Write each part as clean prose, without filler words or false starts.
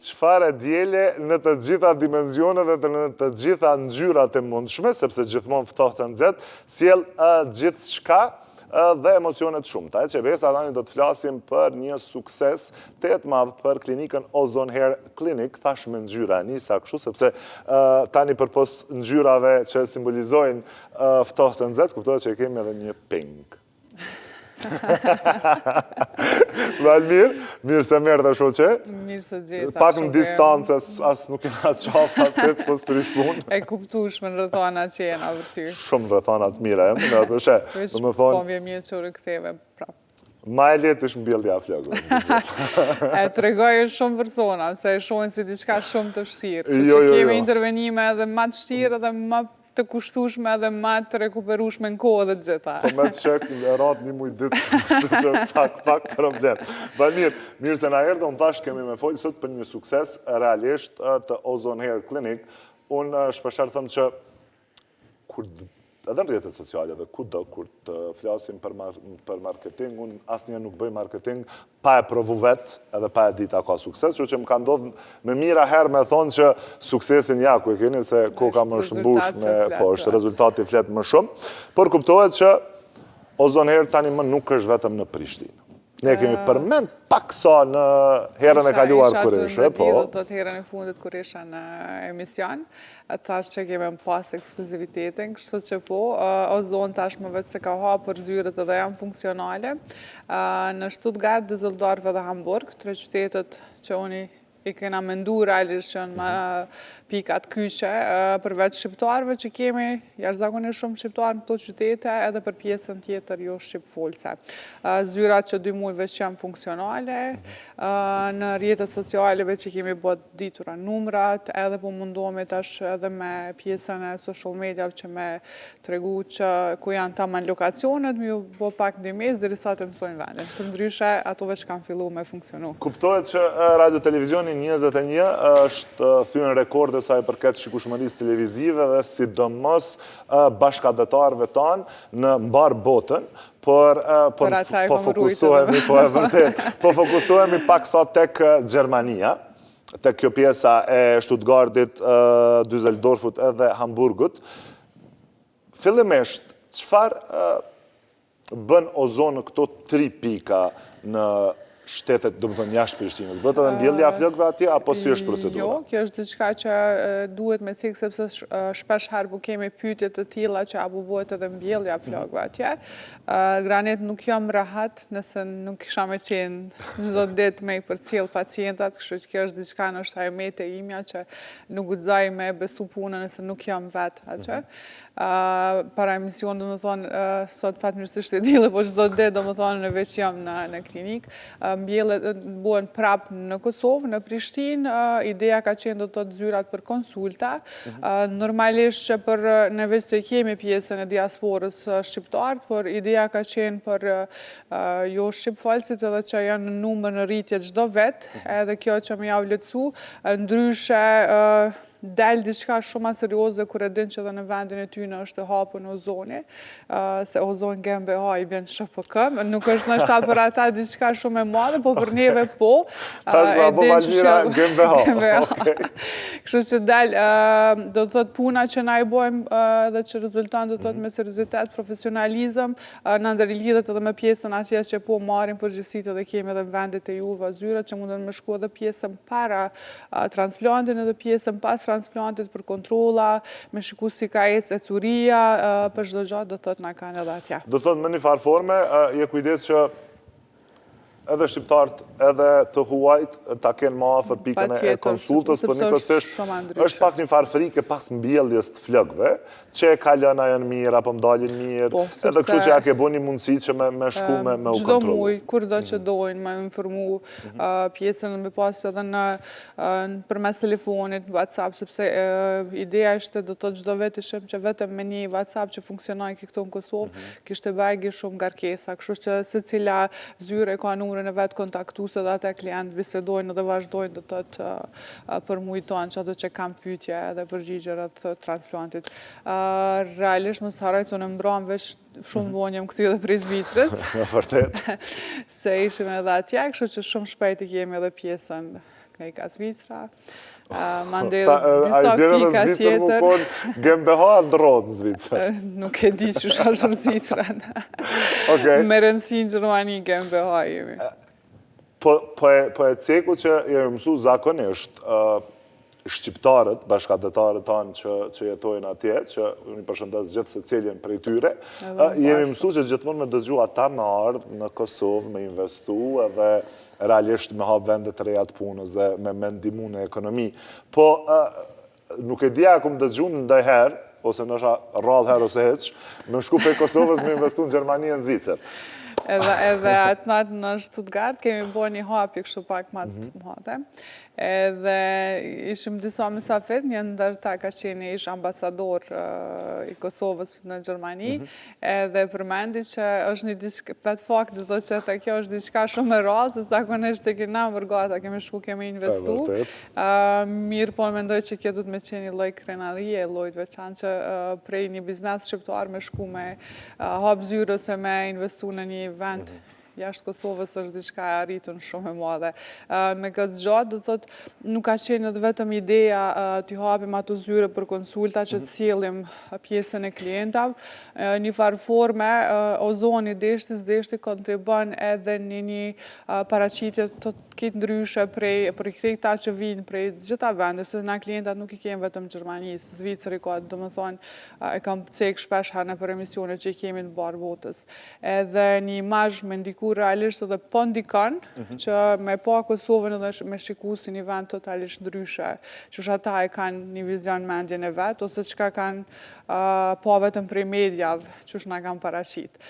çfarë djele në të gjitha dimensionet dhe në të gjitha ngjyrat e mundshme, sepse gjithmonë ftohtë e nxehtë, sjell gjithçka dhe emocionet shumëta. E Qebesa tani do të flasim për një sukses të madh për klinikën Ozone Hair Clinic, thash me ngjyra nisa kështu, sepse tani përpos ngjyrave që simbolizojnë ftohtë e nxehtë, kuptohet që kemi edhe një pink. Valmir, mirë se merë të shoqe. Mirë se gjeta. Pak në distancë, as nuk e nga qafa, se që pos për ishpun. E kuptushme në rëthana që jena për ty. Shumë rëthana të mira, e më në përshë. Vesh po vje mjetë që rëktheve prapë. Ma e letë është mbjellja flagë. E të regojë shumë persona, se e shohin si diçka shumë të vështirë. Jo. Kemi intervenime edhe ma të vështirë edhe ma të kushtushme edhe ma të rekuperushme në kohë dhe të gjitha. Po me të shek në ratë një mujtë ditë që pak problem. Mirë se na erdhe, unë thash kemi me folë sot për një sukses realisht të Ozone Hair Clinic. Unë shpesher thëmë që edhe në rrjetet sociale dhe kudo kur të flasim për marketing, unë asnjë nuk bëj marketing pa e provu vetë edhe pa e dita ka sukses, që më ka ndodhë me mira herë me thonë që suksesin ja ku e keni se koka më shëmbush me, po është rezultati flet më shumë, por kuptohet që Ozone Hair tani më nuk është vetëm në Prishtinë. Ne kemi përmend pak sa në herën e kaluar kur ishe, po. Isha të herën e fundit kur isha në emision, thash që kemi në pas ekskluzivitetin, kështu që po, Ozone tash më vetë se ka hapur zyrët edhe janë funksionale. Në Stuttgart, Düsseldorf dhe Hamburg, 3 qytetet që unë i kena mendu realisht që në pikat kyqe, përveç shqiptarëve që kemi, jashtëzakonisht shumë shqiptarë në këto qytete, edhe për pjesën tjetër jo shqipfolse. Zyrat që 2 muajve që janë funksionale, në rrjetet socialeve që kemi bët ditura numrat, edhe po mundohemi tash edhe me pjesën e social media që me tregu që ku janë taman lokacionet, mi ju bo pak ndihmesë derisa të mësojnë vendin. Për ndryshe, ato veç kanë fillu me funksionu. Kuptohet që Radio Televizioni 21 është thyen rekorde sa i përket shikueshmërisë televizive dhe sidomos bashkëdhetarëve tanë në mbar botën, por po fokusohemi pak sa tek Gjermania, tek kjo pjesa e Stuttgartit, Düsseldorfut edhe Hamburgut. Fillimisht, çfarë bën Ozone në këto 3 pika në shtetet, do më thonë, jashtë Prishtinës? Bëhet edhe mbjellja flokëve atje, apo si është procedura? Jo, kjo është diçka që duhet me cikë, sepse shpesh herë bu kemi pyetje të tilla që apo bëhet edhe mbjellja flokëve atje. Granit nuk jam rahat nëse nuk isha me qenë çdo ditë me i përcjell pacientat, kështu që kjo është diçka nështë hajmete imja që nuk guxoj me besu punën nëse nuk jam vetë atje. Para emision, do më thonë, sot fatmirësisht e dile, po çdo ditë, do më thonë, në veç jam në klinik. Mbjellet buen prap në Kosovë, në Prishtinë, ideja ka qenë do të zyrat për konsulta. Normalisht që për në veç të kemi pjesën e diasporës shqiptarët, por ideja ka qenë për jo shqipfalësit edhe që janë në numër në rritje çdo vetë, edhe kjo që më javë letësu, ndryshe del diçka shumë serioze kur e din që dhe në vendin e tyne është e hapur në Ozone, se Ozone GmbH i bjen SHPK, nuk është nështë për ata diçka shumë e madhe, po për neve po. Tash ma bo Valmira GmbH. Kështu që del, do të thot puna që na i bojmë dhe që rezultant do të thot me seriozitet, profesionalizëm, në ndërlidhet edhe me pjesën atje që po marim përgjithësitë dhe kemi edhe në vendit e juve zyrat që mundën me shku edhe pjesën para transplantin edhe pjesën pas transplantit për kontrola, me shiku si ka e curia, për çdo gjatë do thot na kanë edhe atje. Do thot me një farë forme, je kujdes që edhe shqiptarët, edhe të huajt, ta kenë ma afër pikën e konsultës, për një kësisht është pak një farë frike pas mbjelljes të flokëve, që e kalën janë mirë, apo mdalin mirë, edhe kështu që ja ke bo një mundësi që me shku me u kontrolu. Çdo muj, kur do që dojnë, me informu pjesën me pas edhe në përmes telefonit, WhatsApp, sepse ideja ishte do të çdo vetë ishim që vetëm me një WhatsApp që funksionoj këtu në Kosovë, kishte bajgi shumë ngarkesa, kështu që secila zyre ka numrin e vetë kontaktuse dhe ata klientë bisedojnë dhe vazhdojnë dhe të të përmujtojnë që ato që kam pyetje dhe përgjigje rreth transplantit. Realisht mos harroj se në mbram veç shumë vonjëm këty edhe prej Zvicrës. Vërtet. Se ishim edhe atje, kështu që shumë shpejt i kemi edhe pjesën nga i ka Zvicra, mande disa pika tjetër. A i më konë GmbH ndrodë në Zvicër? Nuk e di që shashur Zvicrën. Me rëndësi në Gjermani GmbH jemi. Po e ceku që jemi mësu zakonisht shqiptarët, bashkëdhetarët tanë që jetojnë atje, që një përshëndet gjithë se ciljen prej tyre, jemi mësu që gjithmonë me dëgju ata me ardhë në Kosovë, me investu edhe realisht me hapë vendet të rejat punës dhe me ndimu në ekonomi. Po nuk e dija ku më dëgju në ndajherë, ose nësha rradhë herë ose heq, me shku për Kosovës me investu në Gjermani e në Zvicër. Edhe atë natë në Stuttgart kemi bo një hapje kështu pak matë mëhate. Edhe ishim disa mysafir, një ndër ta ka qenë ish ambasador i Kosovës në Gjermani, edhe përmendi që është një diçka, vetë fakt dhe do që të kjo është diçka shumë e rallë, se zakonisht të kina mërgata, kemi shku, kemi investu. Mirë po në mendoj që kjo du të me qenë një loj krenarie, lojt veçan që prej një biznes shqiptar me shku me hap zyre ose me investu në një vend jashtë Kosovës është diçka e arritën shumë e madhe. Me këtë gjatë, do të thotë, nuk ka qenë edhe vetëm ideja t'i hapim ato zyre për konsulta që të sjellim pjesën e klientav. Një farë forme, Ozoni deshti kontribon edhe një paraqitje të kitë ndryshe për këta që vinë prej gjitha vende, se na klientat nuk i kemë vetëm Gjermanisë, Zvicëri ka, do më thonë, e kam cek shpesh në për emisione që i kemi në barë botës. Edhe një imazh me ndiku realisht edhe po ndikon, që me pa Kosovën edhe me shiku si një vend totalisht ndryshe, që ata e kanë një vizion mendjen e vetë, ose që ka kanë pa vetëm prej medjave, që na kanë paraqit.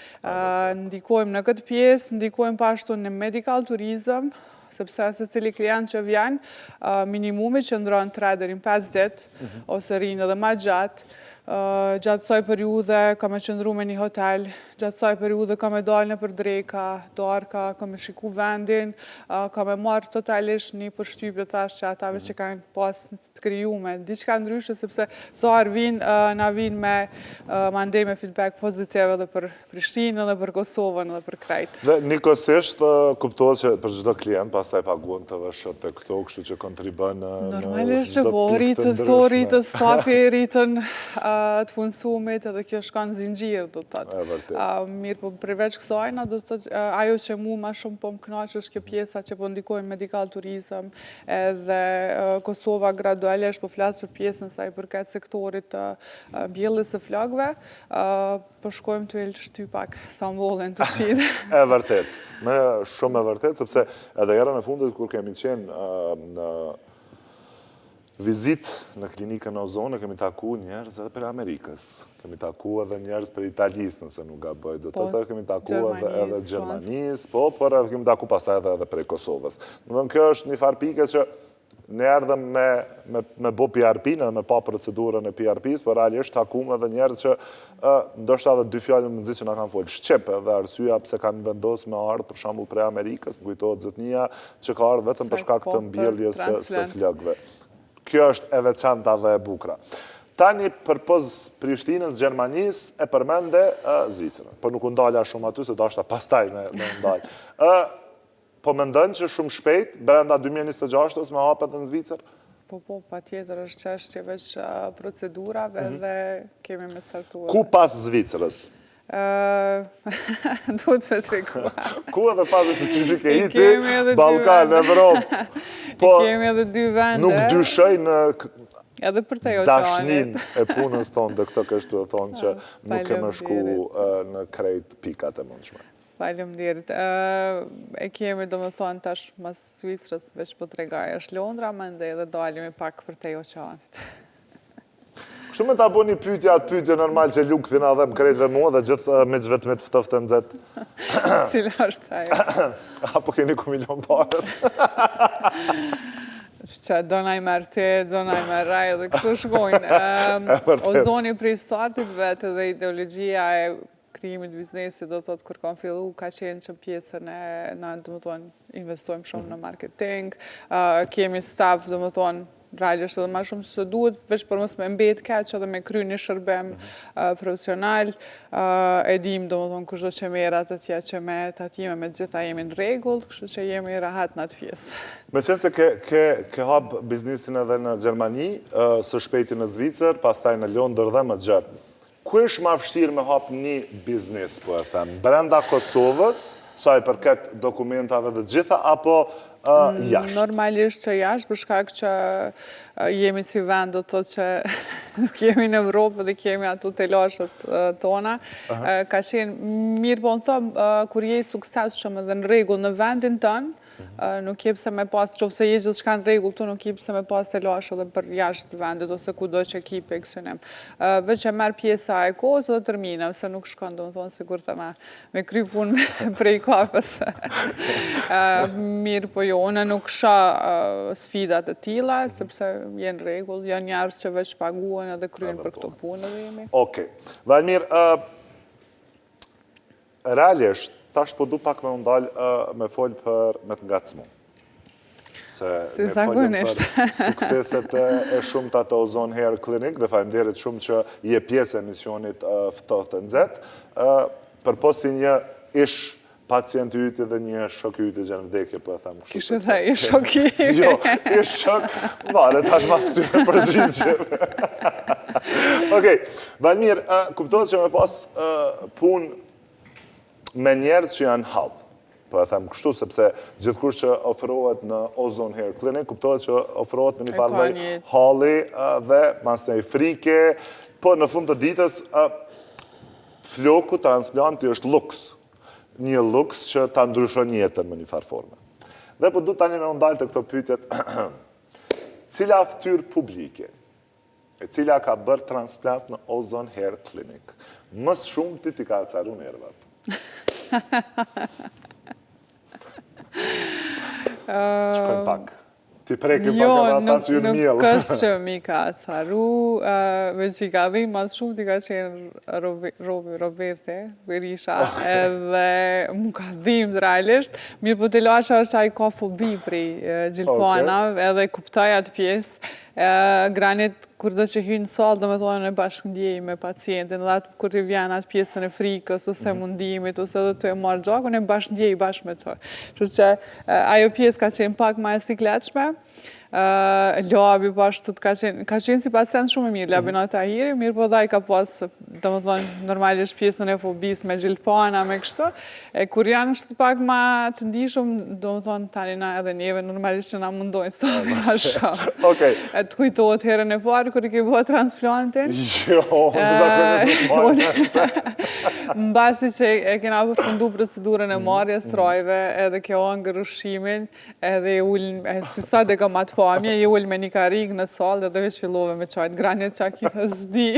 Ndikojmë në këtë pjesë, ndikojmë pashtu në medical tourism, sepse se cili klient që vjen, minimumi që ndronë 3 deri në 5 ditë, ose rinë edhe ma gjatë, gjatë saj periude ka me qëndru me një hotel, gjatë saj periude ka me dalë në për dreka, darka, ka me shiku vendin, ka me marrë totalisht një përshtypje tash që atave që kanë pas të krijume. Diçka ndryshe, sepse sahar na vinë me mandej me feedback pozitiv edhe për Prishtinë, edhe për Kosovën, edhe për krejt. Dhe njëkohësisht kuptohet që për çdo klient pastaj paguan të vëshët të këto, kështu që kontribon në normalisht që po, rritën stafi, rritën të punësumit, edhe kjo shkon zinxhir, do të thotë. Mirë, po përveç kësajna, do të thotë, ajo që mu ma shumë po më kënaqë është kjo pjesa që po ndikojnë medical turizm, edhe Kosova gradualisht po flasë për pjesën saj përket sektorit të mbjelljes së flakëve, po shkojmë të shtypak Stambollin të Shqipërisë. E vërtet, shumë e vërtet, sepse edhe era në fundit kur kemi qenë në vizit në klinikën në Ozonë, kemi taku njerëz edhe për Amerikës. Kemi taku edhe njerëz për Italisë, nëse nuk gaboj. Do të kemi taku edhe Gjermanisë, por edhe kemi taku pastaj edhe për Kosovës. Në dhe kjo është një farë pike që ne erdhëm me bo PRP, edhe me pa procedurën e PRP-s, por realisht takum edhe njerëz që ndoshta edhe 2 fjallë më nëzit që na kanë folë Shqip, edhe arsyeja pse kanë vendos me ardhë për shembull prej Amerikës, më kujtohet zotnia që ka ardhë vetëm për shkak të mbjelljes së flakëve. Kjo është e veçanta dhe e bukra. Tani përpoz Prishtinës, Gjermanisë, e përmende Zvicrën. Po nuk ndalja shumë aty, se dashta pastaj me ndalj. Po mendon që shumë shpejt, brenda 2026-ës me hapet në Zvicër? Po, pa tjetër është çështje veç procedurave dhe kemi me startuar. Ku pas Zvicrës? Duhet me tregua. Ku edhe pas se që ke iti, Ballkan, Evropë. Kemi edhe 2 vende. Nuk dyshoj në edhe për te dashnin e punës tonë dhe këtë kështu e thonë që nuk keme shku në krejt pikat e mundshme. Faleminderit. E kemi, do me thonë, tash mas Zvicrës, veç po tregaj është Londra, mende edhe dalimi pak për te oqeanit. Kështu me ta bo një pyetje, atë pyetje normal që luk thina dhe më krejtve mua dhe gjithë me që vetë me të ftëftë në zetë. Cila është ajo? Apo keni ku milion parët? Që donaj merë te, donaj merë raj dhe kështu shkojnë. Ozoni prej startit vetë dhe ideologjia e krijimit biznesit, do të thotë kur kam fillu, ka qenë që pjesën e na, do të thonë, investojmë shumë në marketing, kemi staff, do të thonë, realisht edhe ma shumë se duhet, veç për mos me mbet keq edhe me kry një shërbim profesional, e dim do më thonë kushdo që mera të tja që me të atime me gjitha jemi në regull, kështu që jemi rahat në atë pjesë. Me qenë se ke hapë biznisin edhe në Gjermani, së shpejti në Zvicër, pastaj në Londër dhe më gjerë. Ku është ma vështirë me hapë një biznis, po e them? Brenda Kosovës, sa i përket dokumentave dhe gjitha, apo jashtë? Normalisht që jashtë, për shkak që jemi si vend, do të thotë që nuk jemi në Evropë dhe kemi ato të lashët tona. Ka qenë mirë, po në thëmë, kur je i suksesshëm edhe në regull në vendin tënë, nuk jep se me pas, qofse je gjithë shka në regull të, nuk jep se me pas të lashë edhe për jashtë vendit, ose ku do që kipe e kësynim. Veç e merë pjesa e kohës dhe tërmina, se nuk shkon, do më thonë, sigur të me kry pun prej kapës. Mirë, po jo, unë nuk sha sfidat e tila, sepse jenë regull, janë njarës që veç paguën edhe kryen për këto punë dhe jemi. Oke. Valmir, realisht, tash po du pak me ndalë me folë për me të ngacmu. Si zakonisht. Për sukseset e shumë të ato Ozone Hair Clinic, dhe faleminderit shumë që je pjesë e misionit Ftohtë të Nxehtë, për posi një ish pacient yti dhe një shok yti gjenë vdekje, po e thamë kështu. Kishtë dhe ish shok yti. Jo, ish shok, vare, tash mas këty me përgjigje. Okej, Valmir, kuptohet që me pas punë me njerës që janë halë. Po e them kështu, sepse gjithkush që ofrohet në Ozone Hair Clinic, kuptohet që ofrohet në një farë halli dhe mas një frike, po në fund të ditës, floku transplanti është luks. Një luks që ta ndryshon jetën më një farë forme. Dhe po du tani me ndalë të këto pyetjet, cila fytyrë publike, e cila ka bërë transplant në Ozone Hair Clinic, mës shumë ti ka acaru nervat. Shkojnë pak. Ti prekim pak edhe ata që ju në mjellë. Nuk është që mi ka acaru, veç i ka dhimë mas shumë ti ka qenë Roberte, Berisha, edhe mu ka dhimë realisht. Mirë po të lasha është a i ka fobi prej gjilpana, edhe kuptaj atë pjesë. Granit, kur do që hynë salë, dhe me thonë e bashkëndjej me pacientin, dhe atë kur të vjen atë pjesën e frikës, ose mundimit, ose dhe të e marrë gjakun, e bashkëndjej bashkë me të. Që ajo pjesë ka qenë pak ma e sikletshme, labi pashtu ka qenë si pacient shumë e mirë, labi në të ahiri, mirë po dhe i ka pas, dhe me thonë, normalisht pjesën e fobis me gjilpana, me kështu, kur janë është pak ma të ndishëm, dhe me thonë, tani na edhe neve, normalisht që na mundojnë së të ma shumë. Të kujtohet herën e parë, kër i ke bëha transplantin? Jo, në zakonisht nuk marrë. Në basi që e kena përfundu procedurën e marrjes trojve, edhe kjo angër ushimin, edhe sa dhe ka matë pamje, i ullë me një karik në salë, dhe veç fillove me qajtë granjet që a kitha zdi.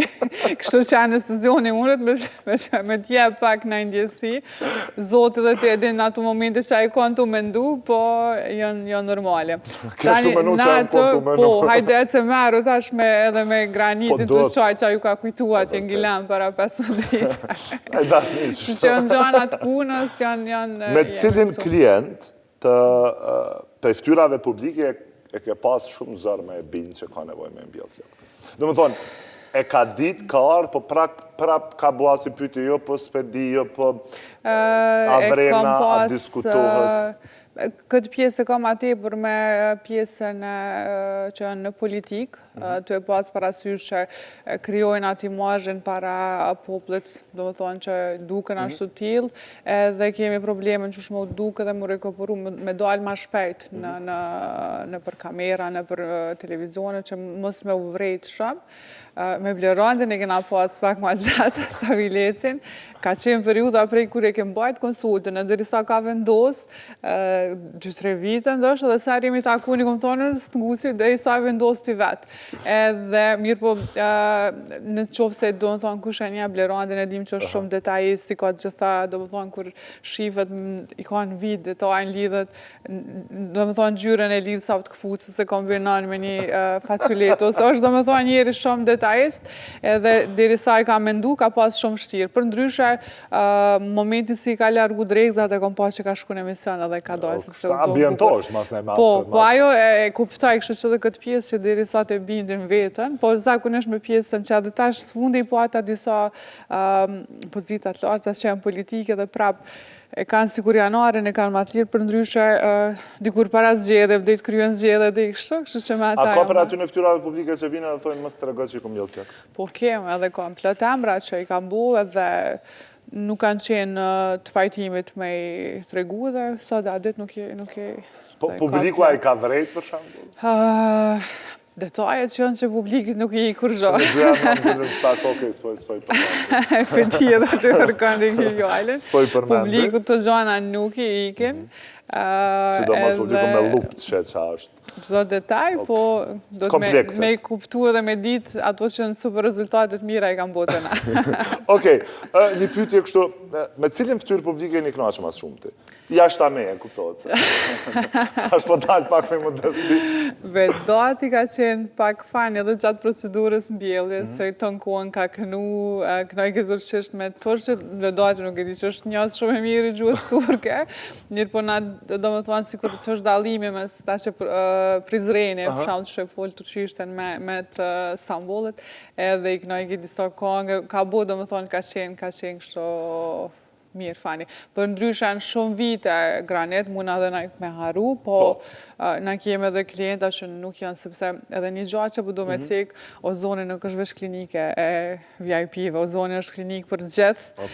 Kështu që anestezioni unët me tje pak në ndjesi. Zotë dhe të edhin në ato momente që a i kanë të mendu, po janë normale. Kështu menu që a i kanë të mendu. Po, hajde e që meru tash edhe me granitin të qaj që a ju ka kujtuat që ngilan para 15 ditë. E dash një që që janë gjanat punës, janë... Me cilin klient të fytyrave publike e ke pas shumë zërë me e binë që ka nevoj me mbjellë flokë. Do më thonë, e ka ditë, ka arë, po prap ka bua si pyte jo, po spedi jo, po a vrena, a diskutohet. Këtë pjesë e kam ati për me pjesën që janë në politikë, të e pas parasysh që kryojnë atë imazhin para popullit, do më thonë që duken ashtu t'ilë, edhe kemi problemin që shmo duke dhe më rekopëru me dalë ma shpejt në për kamera, në për televizionet, që mos me uvrejt shumë. Me blerandin e kena pas pak ma gjatë stabilecin, ka qenë periuda prej kur e kem bajt konsultën, e dërisa ka vendos, 2-3 vite ndoshtë, dhe sa remi taku një këmë thonë së të ngusi, dhe i sa vendos t'i vetë. Edhe mirë po, në qofë se do më thonë kush e një blerandin, e dim që është shumë detajist, si ka gjitha, do më thonë kur shifet, i ka në vid, detajnë lidhet, do më thonë gjyren e lidhë sa të këpucë, se kombinon me një faculet, ose është do më thonë njeri shumë detajist, edhe deri sa i ka mendu, ka pas shumë shtirë. Për ndryshe, momentin si i ka largu dregzat, e kom pa që ka shku në emision edhe ka dojë sepse ambientosh, mas ne Po, ajo e kuptoj, kështu që edhe këtë pjesë që deri sa të bindin vetën, po zakonisht me pjesën që edhe tash sfundi po ata disa pozitat larta që janë politike dhe prap e kanë sikur janaren, e kanë matë lirë për ndryshe, dikur para zgjedhje, vdejt kryen zgjedhje dhe kështu që me ata A ka për aty në fytyrave publike që vinë dhe thojnë mos të regoj që i kom jellë tjek? Po kem, edhe kam plot emra që i kam bu edhe nuk kanë qenë të pajtimit me i tregu dhe sa da dit nuk e... Po publiku a i ka vrejt për shambull? Detajet që janë që publikit nuk i kur zho. Që në dyja më në të start, okej, spoj përmendin. Këti edhe të kërkon dhe kjo gjallën. Spoj përmendin. Publiku të gjona nuk i ikin. Sidomos publiku me lupt që është. Çdo detaj, po do të me kuptu edhe me ditë ato që në super rezultatet mira i kam botën. Okej, një pyetje kështu, me cilin fytyrë publike një kënaqë mas shumëti? Jashtë a me, e kuptohet se. Ashtë po dalë pak me modestis. Vedati ka qenë pak fani edhe gjatë procedurës mbjellje, se të në kohën ka kënoj këtë qështë me turqët, vedati nuk e di që është njësë shumë e mirë i gjuhës turke, njërë po na do më thonë si kur që është dalimi me ta që Prizreni, për shumë që e folë turqishtën me të Stambollit, edhe i kënoj këtë disa kongë, ka bo do më thonë ka qenë kështu mirë fani. Për ndryshe në shumë vite, Granet, muna dhe na me haru, po na kemi edhe klienta që nuk janë, sepse edhe një gjatë që përdo me cek, Ozoni nuk është vesh klinike e VIP-ve, Ozoni është klinik për gjithë,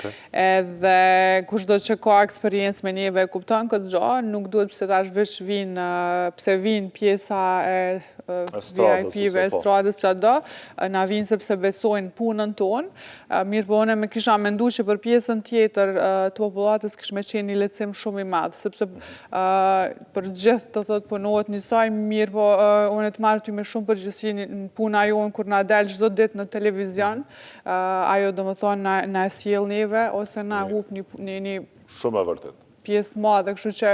edhe kushdo që ka eksperiencë me njeve e kupton këtë gjatë, nuk duhet pëse ta është vesh vinë, pëse vinë pjesa e VIP-ve, estradës që do, na vinë sepse besojnë punën tonë, mirë po une me kisha mendu që për pjesën tjetër të popullatës kishme qenë një lecim shumë i madhë, sepse për gjithë të thotë punohet njësaj mirë, po unë të marrë ty me shumë përgjësi në puna jonë, kur na delë gjdo ditë në televizion, ajo do më thonë na sjell neve, ose na hup një shumë e vërtet. Pjesë madhe, kështu që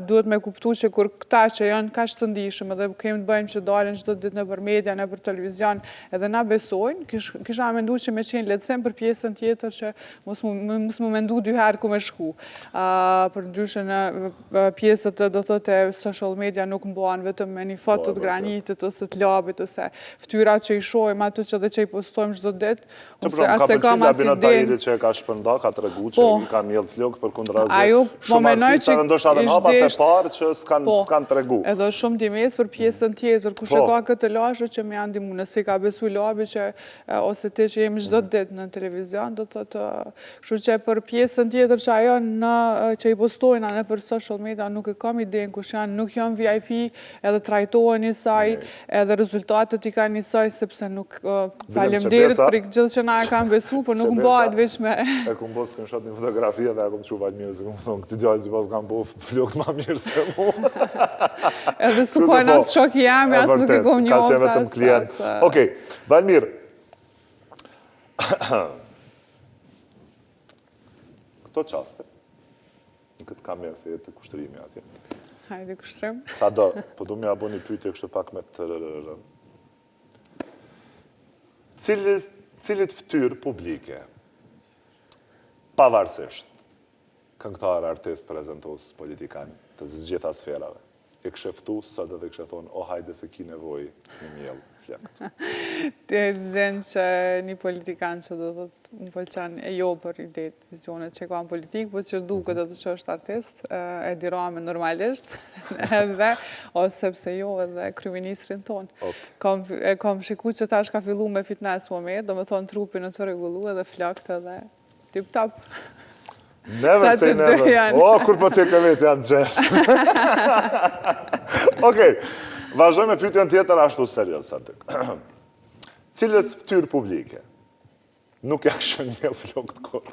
duhet me kuptu që kur këta që janë kaq të ndihshëm edhe kemi të bëjmë që dalin çdo ditë nëpër media, nëpër televizion, edhe na besojnë, kisha mendu që me qenë lehtësim për pjesën tjetër që mos më mendu dy herë ku me shku. Për ndryshe në pjesët do thotë social media nuk mbohen vetëm me një foto të granitit ose të labit ose fytyrat që i shohim ato që dhe që i postojmë çdo ditë, ose as e kam as ide që ka shpërnda, ka tregu që i ka mjell flok përkundër shumë artistave ndoshta edhe hapat e parë që s'kan tregu. Edhe shumë times për pjesën tjetër, kush e ka këtë lashë që më janë ndihmu, nëse ka besu labi që ose ti që jemi çdo ditë në televizion, do thotë, kështu që për pjesën tjetër që ajo që i postojnë nëpër social media nuk e kam idenë kush janë, nuk janë VIP, edhe trajtohen njësaj, edhe rezultatet i kanë njësaj sepse nuk faleminderit për gjithë që na e kanë besu, por nuk mbahet veç me. E kum bos screenshot një fotografi dhe e kum çuar mirë se kum thonë këti djallë që pas kam bo flokët ma mirë se mu. Edhe su kojnë asë shok i jam, asë nuk e kom një ka qenë vetëm klient. Okej, Valmir, këto qaste, në këtë kamerë se jetë të kushtrimi atje. Hajde kushtrim. Sa do, po du me abo një pyetje kështë pak me të rërërën. Cilit ftyrë publike, pavarësisht, këngëtar, artist, prezentos, politikan, të gjitha sferave. E kështë eftu, sot edhe kështë thonë, o hajde se ki nevoj një mjellë flekt. Të zënë që një politikan që do të më pëlqen e jo për idejt, vizionet që ka në politikë, po që duket edhe që është artist, e dirame normalisht, edhe, ose pse jo edhe kryeministrin tonë. Kom shiku që ta është ka fillu me fitness moment, do me thonë trupin e të regullu edhe flekt edhe tip-top. Never say never. O, kur po të ke vetë janë gjë. Okej, vazhdoj me pyetjen tjetër ashtu serios aty. Cilës ftyrë publike nuk ja shënjel flokët kur?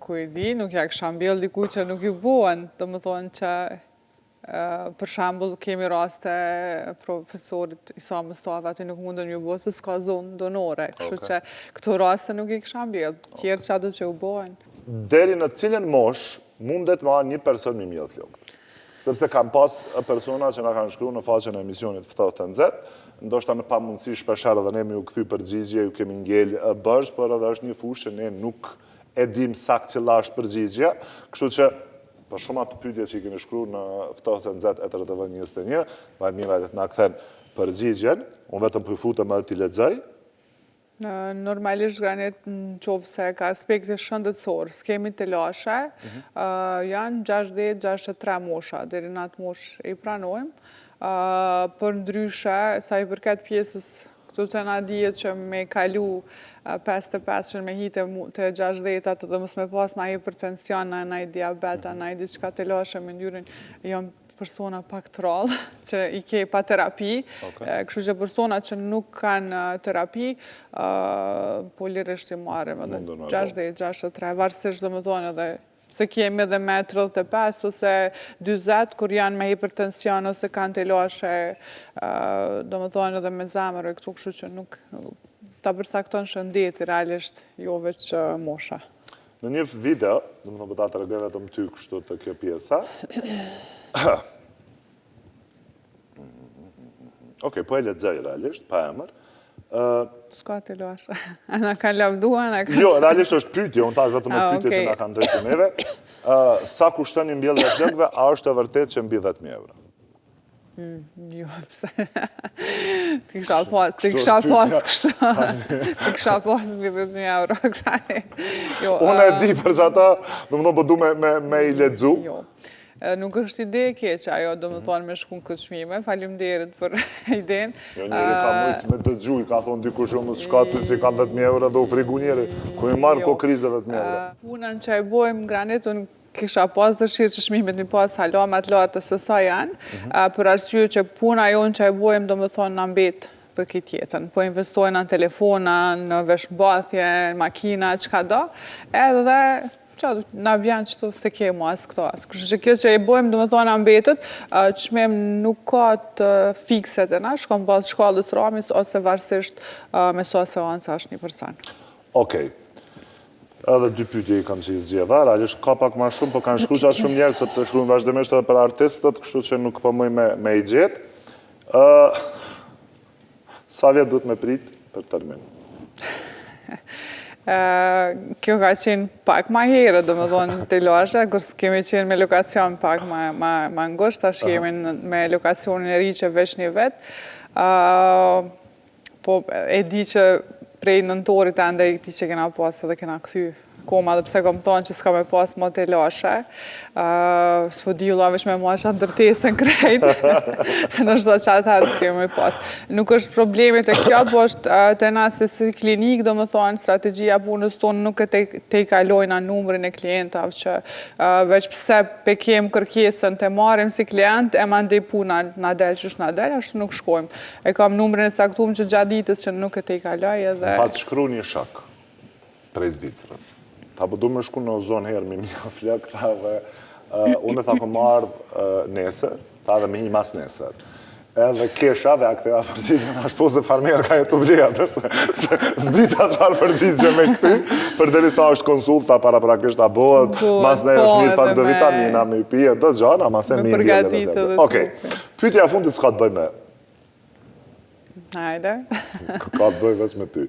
Ku i di, nuk ja kësha mbjell diku që nuk ju buan, do më thonë që për shambull kemi raste profesorit Isa Mustafa, aty nuk mundën ju bo, se s'ka zonë donore, kështu që këto raste nuk i kësha mbjell, tjerë që ato që u bojnë. Deri në cilën mosh mundet ma një person me mjell flokët? Sepse kam pas persona që nga kanë shkru në faqen e emisionit Ftohtë të Nxehtë, ndoshta në pamundësi shpeshherë dhe ne me u kthy përgjigje, ju kemi ngel bësh, por edhe është një fushë që ne nuk e dim sakt që la është përgjigje, kështu që për shumë atë pyetje që i keni shkruar në ftohtën@rtv21, Vajmira le të na kthen përgjigjen, unë vetëm po i futem edhe t'i lexoj. Normalisht granet në qovë se ka aspekte shëndetësor, skemi të lashe, janë 60-63 mosha, deri në atë mosh i pranojmë, për ndryshe, sa i përket pjesës, këtu të na dihet që me kalu 55 që me hitë të 60-at dhe mos me pas na hipertension, na diabet, na diçka të lashe me ndyrin, jam persona pak të rallë, që i ke pa terapi, kështu që persona që nuk kanë terapi, po lirisht i marrim edhe 60-63, varësisht do më thonë edhe se kemi edhe me 35 ose 20, kur janë me hipertension ose kanë të lashe, do më thonë edhe me zemër e këtu, kështu që nuk ta përcakton shëndeti, realisht jo veç mosha. Në një video, do më thonë ta të regoj vetëm ty kështu të kjo pjesa, Okej, po e lexoj realisht, pa emër. S'ka të lashe. Na kanë lavdua, na kanë... Jo, realisht është pyetje, unë thash vetëm pyetje që na kanë drejtë neve. Sa kushton një mbjellje flokëve, a është e vërtetë që mbi 10.000 euro? Jo, pse. Ti kisha pas kështu. Ti kisha pas mbi 10.000 euro. Unë e di për që ata, do më thonë, po du me i lexu. Jo. Nuk është ide e keqe, ajo do më thonë me shku në këtë çmime, faleminderit për idenë. Jo, njëri ka mujtë me dëgju, i ka thonë dikush mos shka ty si ka 10.000 euro dhe u frigu njëri, ku i marrë ko krizë 10.000 euro. Punën që e bojmë granit, unë kisha pas dëshirë që shmimet një pas halamat lartë se sa janë, për arsye që puna jonë që e bojmë do më thonë në mbet për këtë jetën. Po investojnë në telefona, në veshmbathje, në makina, qka do, edhe na vjen që se kemu asë këto asë. Kështë që kjo që i bojmë, do më thonë ambetët, qmem nuk ka të fikset e na, shkom pas shkallës ramis, ose varsisht me sa seansa është një person. Okej. Edhe dy pyetje i kam që i zgjedha, realisht ka pak ma shumë, po kanë shkruar qatë shumë njerë, sepse shkruajnë vazhdimisht edhe për artistët, kështu që nuk po mëj me i gjetë. Sa vjetë duhet me prit për termin? Kjo ka qenë pak ma herë, do më thonë të lashe, kërës kemi qenë me lokacion pak ma ngusht, tash jemi me lokacionin e ri që veç një vetë, po e di që prej nëntorit e ndaj ti që kena pas edhe kena këthy koma, dhe pse kom thonë që s'ka me pas më të lashe, s'po di ula veç me ma qatë dërtesën krejt, në shdo qatë herë s'kemi me pas. Nuk është problemit e kjo, po është të na si klinik, do më thonë, strategjia punës tonë nuk e te i kalojna numrin e klientav, që veç pse pe kem kërkesën të marim si klient, e ma ndej puna na del qësh na del, ashtu nuk shkojmë. E kam numrin e caktum që gjatë ditës që nuk e te i kaloj edhe... Pa të shkru një shak prej Zvicrës. Ta po du me shku në zonë herë me një flek, ta dhe unë e tha po marrë nesër, ta dhe me një mas nesër. Edhe kesha dhe a këtëja përgjigje në ashtë po se farmerë ka jetu bleja, se zdita qarë përgjigje me këty, për deri sa është konsulta para prakisht a bëhet, mas ne është mirë pak do vitamina, me i pije, do gjana, mas e mirë bjede. Okej, pyetja fundit s'ka të bëj me. Hajde. Ka të bëj veç me ty.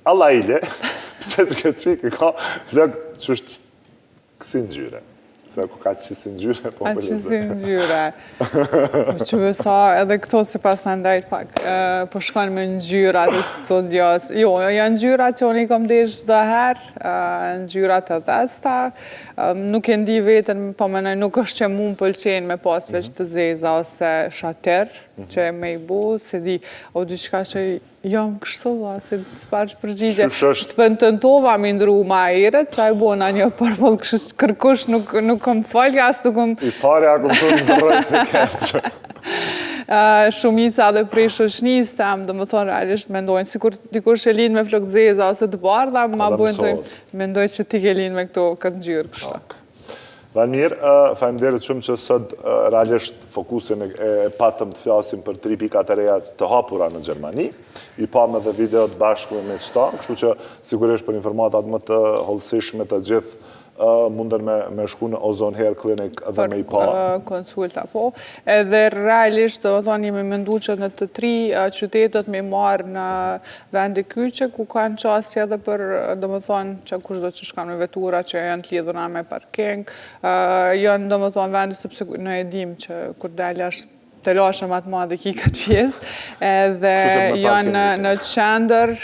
Allah ile, pëse që këtë qikë ka flëk që është kësi në gjyre. Se ku ka qësi në gjyre, po për lezë. Qësi në gjyre. Po që bësa edhe këto si pas në ndajt pak, po shkon me në gjyrat e studios. Jo, janë gjyrat që unë i kom desh dhe herë, në gjyrat e dhesta. Nuk e ndi vetën, po menoj nuk është që mu më pëlqenë me pas veç të zeza ose shater, që me i bu, se di, o diçka që jam kështu, se të parë përgjigje. Të pëntëntova me ndru ma eret, që a i bona një përboll kërkush nuk kom falja, as të kom... I pare a kom të në dërroj se keqë. Shumica dhe prej shoqnis tem, do më thonë realisht mendojnë, si kur dikur që linë me flokë zeza ose të bardha, ma bujnë të mendojnë që ti ke linë me këtë gjyrë kështu. Vajmir, faleminderit shumë që sot realisht fokusin e patëm të flasim për 3 pikat e reja të hapura në Gjermani. I pam edhe videot bashkë me qëta, kështu që sigurisht për informatat më të hollësishme të gjithë munden me shku në Ozone Hair Clinic dhe me i pa? Konsulta, po. Edhe realisht, do të thonë, jemi mendu që në të 3 qytetet me marë në vende kyqe, ku kanë qasja edhe për, do më thonë, që kushdo që shkanë me vetura, që janë të lidhuna me parking, janë, do më thonë, vende sepse në edhim që kur dalë është të lashe më të madhe ki këtë pjesë, edhe janë në qendër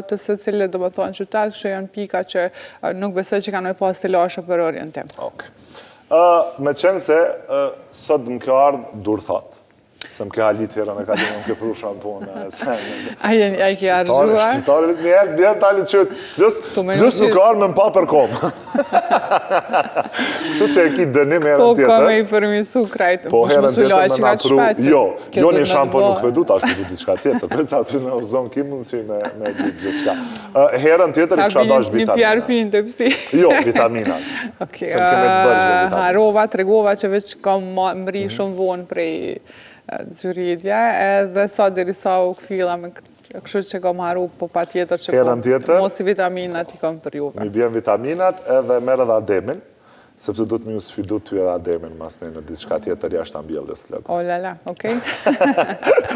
të së cilë, do më thonë, qytet, që janë pika që nuk besoj që kanë me pas të lashe për orientim. Me qenë se, sot më kjo ardhë dur thatë. Se më ke halit herën e kalim, më ke pru shamponë. A i ke arzuar? Shqiptare, njerë tali qëtë, plus nuk arë me më pa për komë. Që që e ki dënim herën tjetër. Po, ka me i përmisu krajtë. Po, herën tjetër me nga pru, jo një shamponë nuk vedu, ta është nuk vedu diçka tjetër. Përta aty në Ozone ki mundësi me gjithë gjithë qka. Herën tjetër i kësha dash vitamina. Një pjarë pinë të pësi. Jo, vitaminat. Se më keme të bërgjë me vitaminat. Harova, tregova që veç kam mri shumë vonë prej zyrridja, edhe sa derisa u këfila me kështu që kam haru, po pa tjetër që mos i vitaminat i kam për juve. Mi bjen vitaminat edhe merë edhe ademin, sepse du të mi u sfidu ty edhe ademin mas në diçka tjetër jashtë ambjellës të lëgë. O lala, okej.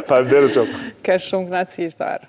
Falemderit shumë. Ke shumë knatësi ishtarë.